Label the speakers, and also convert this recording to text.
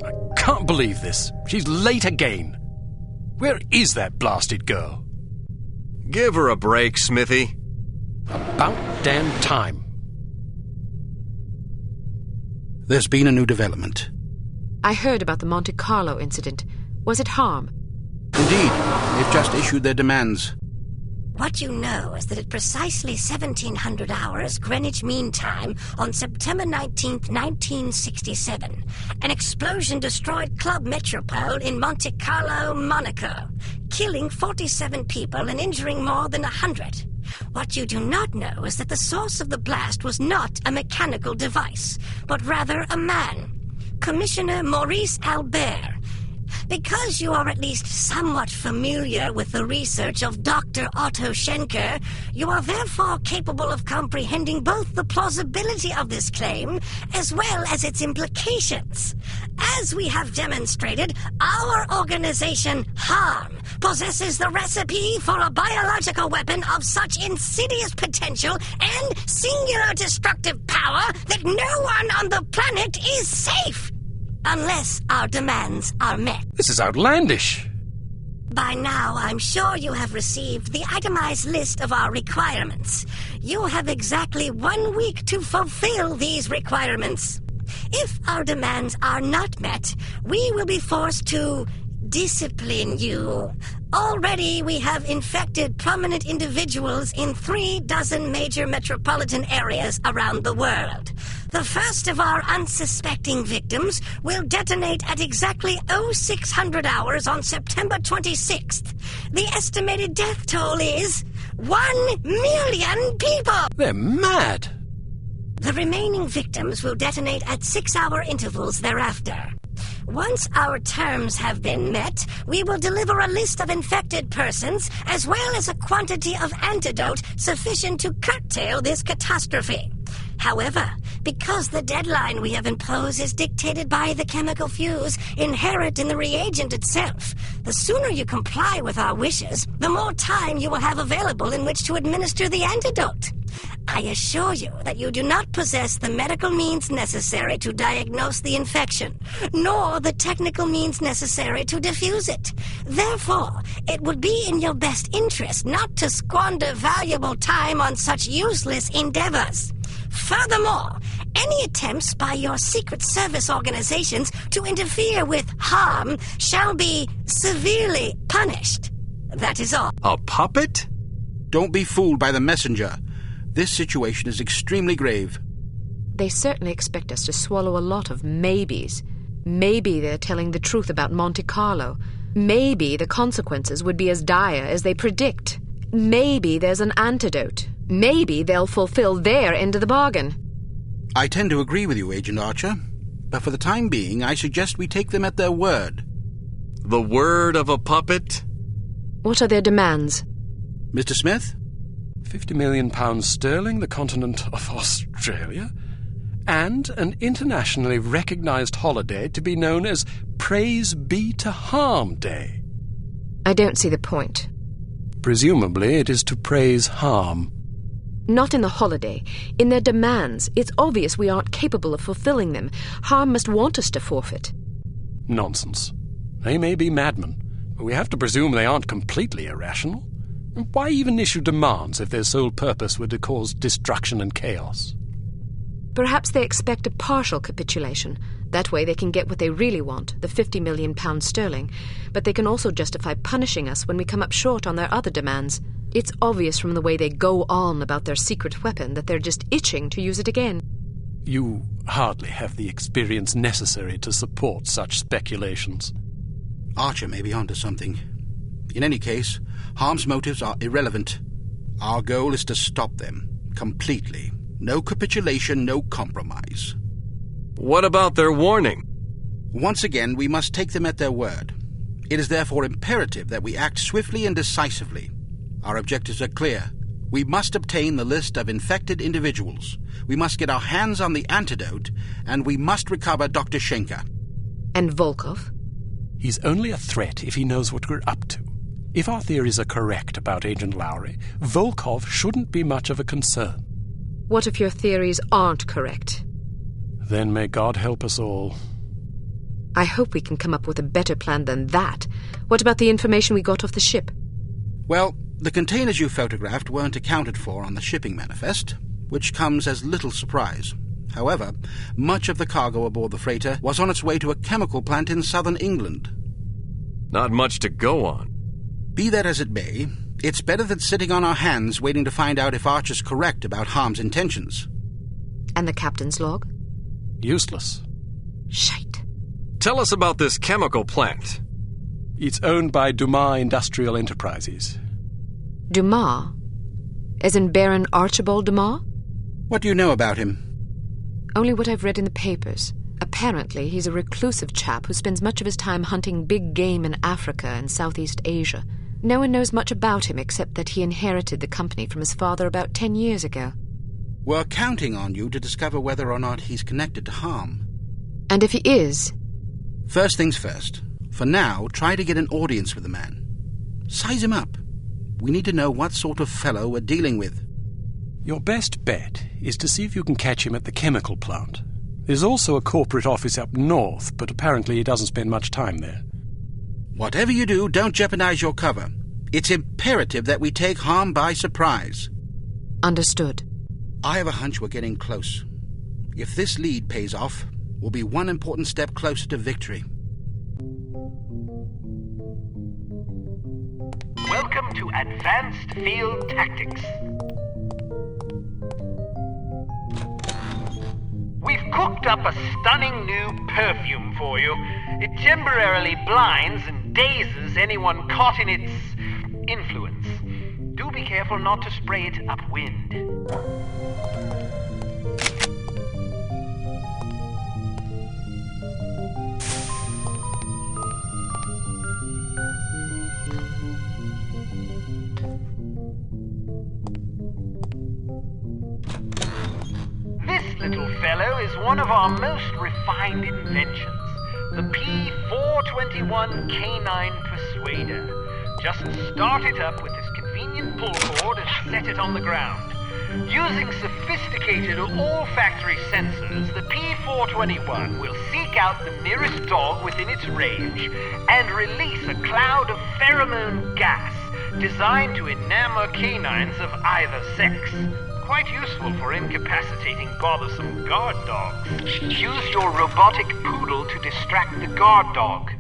Speaker 1: I can't believe this. She's late again. Where is that blasted girl?
Speaker 2: Give her a break, Smithy.
Speaker 1: About damn time.
Speaker 3: There's been a new development.
Speaker 4: I heard about the Monte Carlo incident. Was it H.A.R.M?
Speaker 3: Indeed, they've just issued their demands.
Speaker 5: What you know is that at precisely 1700 hours Greenwich Mean Time on September 19th, 1967, an explosion destroyed Club Metropole in Monte Carlo, Monaco, killing 47 people and injuring more than 100. What you do not know is that the source of the blast was not a mechanical device, but rather a man, Commissioner Maurice Albert. Because you are at least somewhat familiar with the research of Dr. Otto Schenker, you are therefore capable of comprehending both the plausibility of this claim as well as its implications. As we have demonstrated, our organization, H.A.R.M, possesses the recipe for a biological weapon of such insidious potential and singular destructive power that no one on the planet is safe. Unless our demands are met.
Speaker 1: This is outlandish.
Speaker 5: By now, I'm sure you have received the itemized list of our requirements. You have exactly 1 week to fulfill these requirements. If our demands are not met, we will be forced to discipline you. Already we have infected prominent individuals in 36 major metropolitan areas around the world. The first of our unsuspecting victims will detonate at exactly 0600 hours on September 26th. The estimated death toll is 1 million people!
Speaker 1: They're mad!
Speaker 5: The remaining victims will detonate at 6-hour intervals thereafter. Once our terms have been met, we will deliver a list of infected persons as well as a quantity of antidote sufficient to curtail this catastrophe. However, because the deadline we have imposed is dictated by the chemical fuse inherent in the reagent itself, the sooner you comply with our wishes, the more time you will have available in which to administer the antidote. I assure you that you do not possess the medical means necessary to diagnose the infection, nor the technical means necessary to diffuse it. Therefore, it would be in your best interest not to squander valuable time on such useless endeavors. Furthermore, any attempts by your secret service organizations to interfere with H.A.R.M shall be severely punished. That is all.
Speaker 2: A puppet?
Speaker 3: Don't be fooled by the messenger. This situation is extremely grave.
Speaker 4: They certainly expect us to swallow a lot of maybes. Maybe they're telling the truth about Monte Carlo. Maybe the consequences would be as dire as they predict. Maybe there's an antidote. Maybe they'll fulfill their end of the bargain.
Speaker 3: I tend to agree with you, Agent Archer. But for the time being, I suggest we take them at their word.
Speaker 2: The word of a puppet?
Speaker 4: What are their demands?
Speaker 3: Mr. Smith?
Speaker 1: £50 million sterling, the continent of Australia, and an internationally recognized holiday to be known as Praise Be to H.A.R.M Day.
Speaker 4: I don't see the point.
Speaker 1: Presumably it is to praise H.A.R.M.
Speaker 4: Not in the holiday. In their demands. It's obvious we aren't capable of fulfilling them. H.A.R.M must want us to forfeit.
Speaker 1: Nonsense. They may be madmen, but we have to presume they aren't completely irrational. Why even issue demands if their sole purpose were to cause destruction and chaos?
Speaker 4: Perhaps they expect a partial capitulation. That way they can get what they really want, the £50 million sterling. But they can also justify punishing us when we come up short on their other demands. It's obvious from the way they go on about their secret weapon that they're just itching to use it again.
Speaker 1: You hardly have the experience necessary to support such speculations.
Speaker 3: Archer may be onto something. In any case, H.A.R.M's motives are irrelevant. Our goal is to stop them, completely. No capitulation, no compromise.
Speaker 2: What about their warning?
Speaker 3: Once again, we must take them at their word. It is therefore imperative that we act swiftly and decisively. Our objectives are clear. We must obtain the list of infected individuals. We must get our hands on the antidote, and we must recover Dr. Schenker.
Speaker 4: And Volkov?
Speaker 1: He's only a threat if he knows what we're up to. If our theories are correct about Agent Lowry, Volkov shouldn't be much of a concern.
Speaker 4: What if your theories aren't correct?
Speaker 1: Then may God help us all.
Speaker 4: I hope we can come up with a better plan than that. What about the information we got off the ship?
Speaker 3: Well, the containers you photographed weren't accounted for on the shipping manifest, which comes as little surprise. However, much of the cargo aboard the freighter was on its way to a chemical plant in southern England.
Speaker 2: Not much to go on.
Speaker 3: Be that as it may, it's better than sitting on our hands waiting to find out if Archer's correct about H.A.R.M's intentions.
Speaker 4: And the captain's log?
Speaker 1: Useless.
Speaker 4: Shite.
Speaker 2: Tell us about this chemical plant.
Speaker 1: It's owned by Dumas Industrial Enterprises.
Speaker 4: Dumas? As in Baron Archibald Dumas?
Speaker 3: What do you know about him?
Speaker 4: Only what I've read in the papers. Apparently, he's a reclusive chap who spends much of his time hunting big game in Africa and Southeast Asia. No one knows much about him except that he inherited the company from his father about 10 years ago.
Speaker 3: We're counting on you to discover whether or not he's connected to H.A.R.M.
Speaker 4: And if he is...
Speaker 3: First things first. For now, try to get an audience with the man. Size him up. We need to know what sort of fellow we're dealing with.
Speaker 1: Your best bet is to see if you can catch him at the chemical plant. There's also a corporate office up north, but apparently he doesn't spend much time there.
Speaker 3: Whatever you do, don't jeopardize your cover. It's imperative that we take H.A.R.M. by surprise.
Speaker 4: Understood.
Speaker 3: I have a hunch we're getting close. If this lead pays off, we'll be one important step closer to victory.
Speaker 6: Welcome to Advanced Field Tactics. We've cooked up a stunning new perfume for you. It temporarily blinds and dazes anyone caught in its influence. Do be careful not to spray it upwind. This little fellow is one of our most refined inventions, the P421 Canine Persuader. Just start it up with this convenient pull cord and set it on the ground. Using sophisticated olfactory sensors, the P421 will seek out the nearest dog within its range and release a cloud of pheromone gas designed to enamor canines of either sex. Quite useful for incapacitating bothersome guard dogs. Use your robotic poodle to distract the guard dog.